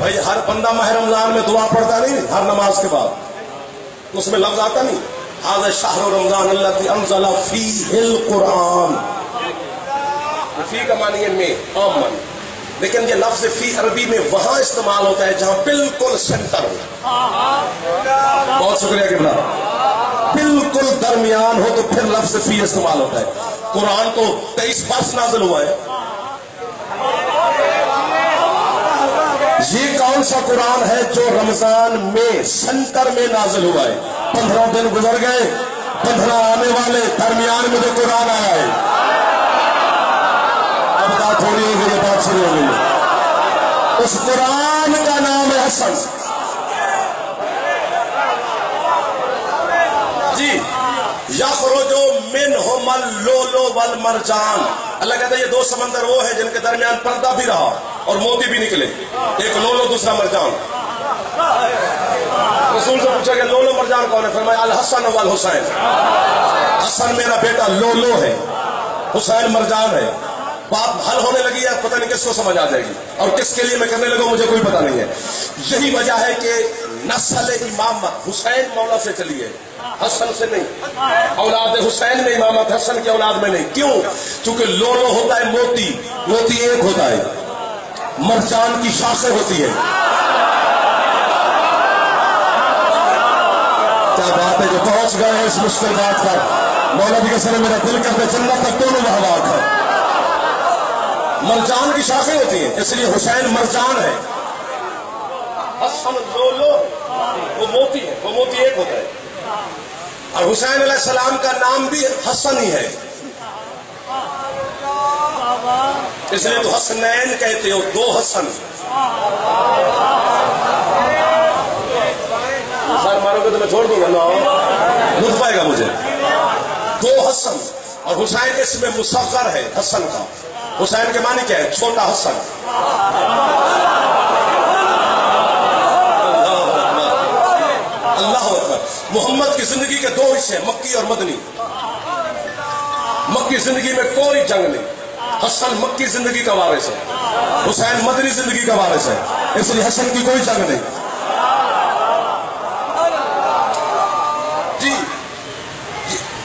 بھائی ہر بندہ ماہ رمضان میں دعا پڑھتا نہیں ہر نماز کے بعد، اس میں لفظ آتا نہیں ھذا شہر رمضان الذی انزل فیہ القرآن، فی کا معنی ہے میں آمن، لیکن یہ لفظ فی عربی میں وہاں استعمال ہوتا ہے جہاں بالکل سینٹر ہو۔ بہت شکریہ قبلہ، بالکل درمیان ہو تو پھر لفظ فی استعمال ہوتا ہے۔ قرآن تو 23 برس نازل ہوا ہے، یہ کون سا قرآن ہے جو رمضان میں سنٹر میں نازل ہوا ہے؟ 15 دن گزر گئے، 15 آنے والے، درمیان میں جو قرآن آیا ہے۔ اب بات ہو رہی ہے کہ یہ بات شروع ہو گئی ہے۔ اس قرآن کا نام ہے حسن۔ جی، یخرج منہم اللؤلؤ والمرجان، اللہ کہتا ہے یہ دو سمندر وہ ہے جن کے درمیان پردہ بھی رہا اور موتی بھی نکلے، ایک لولو دوسرا مرجان۔ رسول سے پوچھا کہ لولو مرجان کون ہے؟ فرمایا الحسن والحسین، حسن میرا بیٹا لولو ہے، حسین مرجان ہے۔ بات حل ہونے لگی ہے، پتہ نہیں کس کو سمجھ آ جائے گی اور کس کے لیے میں کرنے لگا مجھے کوئی پتہ نہیں ہے۔ یہی وجہ ہے کہ نسل امامت حسین مولا سے چلی ہے، حسن سے نہیں۔ اولاد حسین میں امامت حسن کی اولاد میں نہیں۔ کیوں؟ چونکہ لولو ہوتا ہے موتی، موتی ایک ہوتا ہے، مرجان کی شاخیں ہوتی ہے۔ کیا بات ہے جو پہنچ گئے ہیں اس مشکل بات پر۔ مولوی کے سر میرا دل کرتے جنت تک دونوں بہواک ہے۔ مرجان کی شاخیں ہوتی ہیں، اس لیے حسین مرجان ہے، حسن لولو وہ موتی ہے، وہ موتی ایک ہوتا ہے۔ اور حسین علیہ السلام کا نام بھی حسن ہی ہے، اس لیے تو حسنین کہتے ہو، دو حسن۔ سر مارو گے تو میں چھوڑ دوں گا نا، لطف آئے گا مجھے۔ دو حسن، اور حسین اس میں مصغر ہے حسن کا۔ حسین کے معنی کیا ہے؟ چھوٹا حسن۔ اللہ اکبر۔ محمد کی زندگی کے دو حصے، مکی اور مدنی۔ مکی زندگی میں کوئی جنگ نہیں، حسن مکی زندگی کا وارث ہے، حسین مدنی زندگی کا وارث ہے، اس لیے حسن کی کوئی جنگ نہیں۔ جی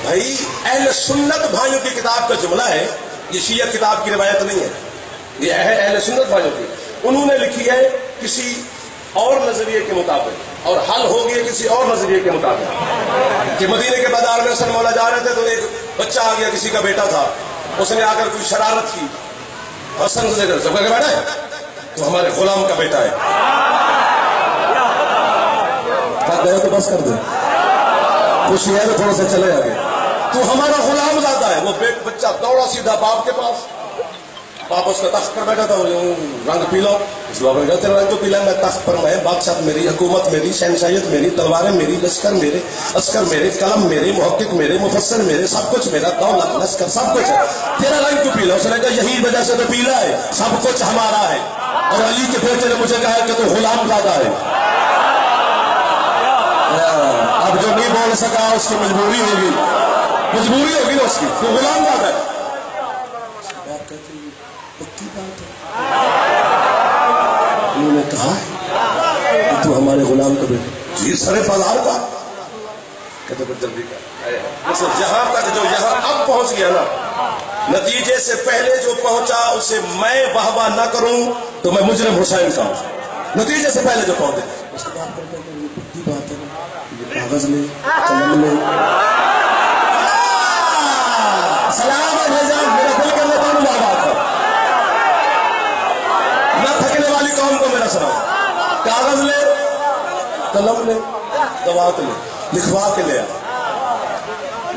بھائی، اہل سنت بھائیوں کی کتاب کا جملہ ہے، یہ شیعہ کتاب کی روایت نہیں ہے، یہ ہے اہل سنت بھائیوں کی۔ انہوں نے لکھی ہے کسی اور نظریے کے مطابق اور حل ہو گیا کسی اور نظریے کے مطابق کہ مدینے کے بازار میں حسن مولا جا رہے تھے تو ایک بچہ آ گیا، کسی کا بیٹا تھا، اس نے آ کر کوئی شرارت کی، حسن سے دیکھ سب کا بیٹا ہے تو ہمارے غلام کا بیٹا ہے، کہا گئے تو بس کر دے، خوشی ہے تو تھوڑا سا چلے آگے، تو ہمارا غلام زیادہ ہے۔ وہ بچہ دوڑا سیدھا باپ کے پاس، باپ اس کا تخت پر بیٹھا تھا، رنگ پیلا، اس بابا نے کہا تیرا رنگ تو پیلا، میں تخت پر میں، بادشاہت میری، حکومت میری، شہنشاہیت میری، تلواریں میری، لشکر میرے، عسکر میرے، قلم میرے، محقق میرے، مفسر میرے، سب کچھ میرا، دولت لشکر سب کچھ ہے، تیرا رنگ تو پیلا۔ اس نے کہا یہی وجہ سے تو پیلا ہے، سب کچھ ہمارا ہے، اور علی کے بیٹے نے مجھے کہا کہ تو غلام زیادہ ہے۔ اب جو نہیں بول سکا اس کی مجبوری ہوگی، مجبوری ہوگی نا اس کی، تو غلام زیادہ ہے۔ پکی بات ہے، انہوں نے کہا کہ تو ہمارے غلام کا بیٹا، جی سر بازار کا، کہتے پھر جلدی کر، جہاں تک جو یہاں اب پہنچ گیا نا، نتیجے سے پہلے جو پہنچا اسے میں واہ نہ کروں تو میں مجرم حسین کا ہوں، نتیجے سے پہلے جو پہنچے اس کے بعد یہ پکی بات ہے، یہ کاغذ لے، قلم لے، سلام ہے بھائی، میرا دل کر لیتا ہوں بات ہے، نہ تھکنے والی قوم کو میرا سلام، کاغذ لے، قلم لے، دوات لے، لکھوا کے لے آ۔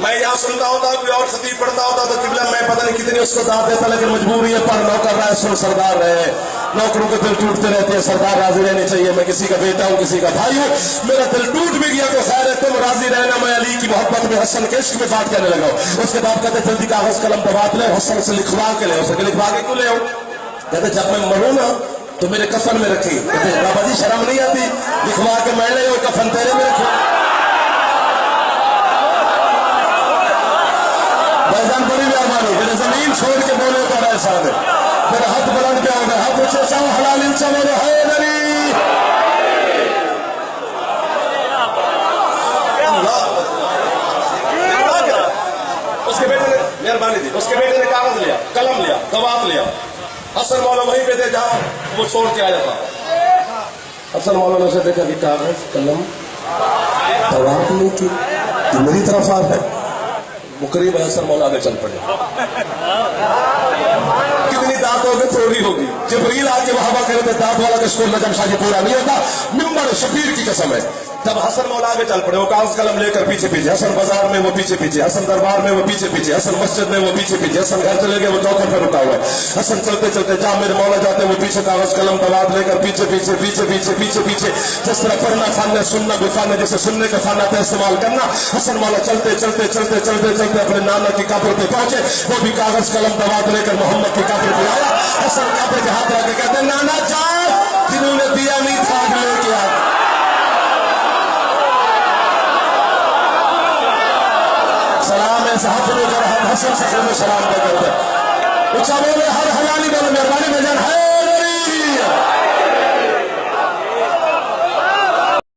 میں یہاں سنتا ہوتا کوئی اور خطیب پڑھتا ہوتا تو قبلہ میں پتہ نہیں کتنی اس کو داد دیتا، لیکن مجبوری ہے، پر نوکر رہے سن سردار رہے، نوکروں کے دل ٹوٹتے رہتے ہیں، سردار راضی رہنے چاہیے۔ میں کسی کا بیٹا ہوں، کسی کا بھائی ہوں، میرا دل ٹوٹ بھی گیا تو خیر ہے، تم راضی رہنا، میں علی کی محبت میں حسن کے عشق میں بات کرنے لگا ہوں۔ اس کے بعد کہتے جلدی کاغذ قلم دوات لے، حسن سے لکھوا کے لے، اسے لکھوا کے کیوں لے آؤ؟ کہتے جب میں مروں نا تو میرے کفن میں رکھی، کہتے بابا جی شرم نہیں آتی، لکھوا کے میں لے اور کفن تیرے میں رکھو۔ بھائی بڑی مہربانی، میرے زمین چھوڑ کے بولے پر ایسا ہے، میرا ہاتھ بلند پہ آؤں گا، ہاتھ اچھے چاہوں حلال انچہ میرے حیدری وہ چھوڑ کے آیا تھا. حسن مولانا سے دیکھا کہ کاغذ قلم طواف نہیں کی کہ میری طرف آ ہے. وہ قریب حسن مولا آگے چل پڑے. کتنی دانت ہوگی تھوڑی ہوگی. جبریل آ کے وہاں کہہ رہے تھے دانت والا کشکول نجم شاہ پورا نہیں ہوتا. ممبر شبیر کی قسم ہے. تب حسن مولا آگے چل پڑے. وہ کاغذ قلم لے کر پیچھے پیچھے. حسن بازار میں وہ پیچھے پیچھے. حسن دربار میں وہ پیچھے پیچھے. حسن مسجد میں وہ پیچھے پیچھے. حسن گھر چلے گئے وہ چوکھٹ پہ رکا ہوا ہے. حسن چلتے چلتے جہاں میرے مولا جاتے وہ پیچھے کاغذ قلم دوات لے کر پیچھے پیچھے پیچھے پیچھے پیچھے پیچھے. جس طرح پڑھنا فن ہے, سننا بھی فن ہے. جیسے سننے کا فن آتا ہے استعمال کرنا. حسن مولا چلتے چلتے چلتے چلتے چلتے اپنے نانا کی قبر پہ پہنچے. وہ بھی کاغذ قلم دوات لے کر محمد کی قبر پہ آیا. حسن قبر کے ہاتھ رکھ کے کہتے ہیں نانا جان جنہوں نے دیا نہیں تھا لے کے آ. سلام ایسا حسن حسن سے سلام پہ کرتے اچھا بولے ہر حلالی بولے مہربانی میں جان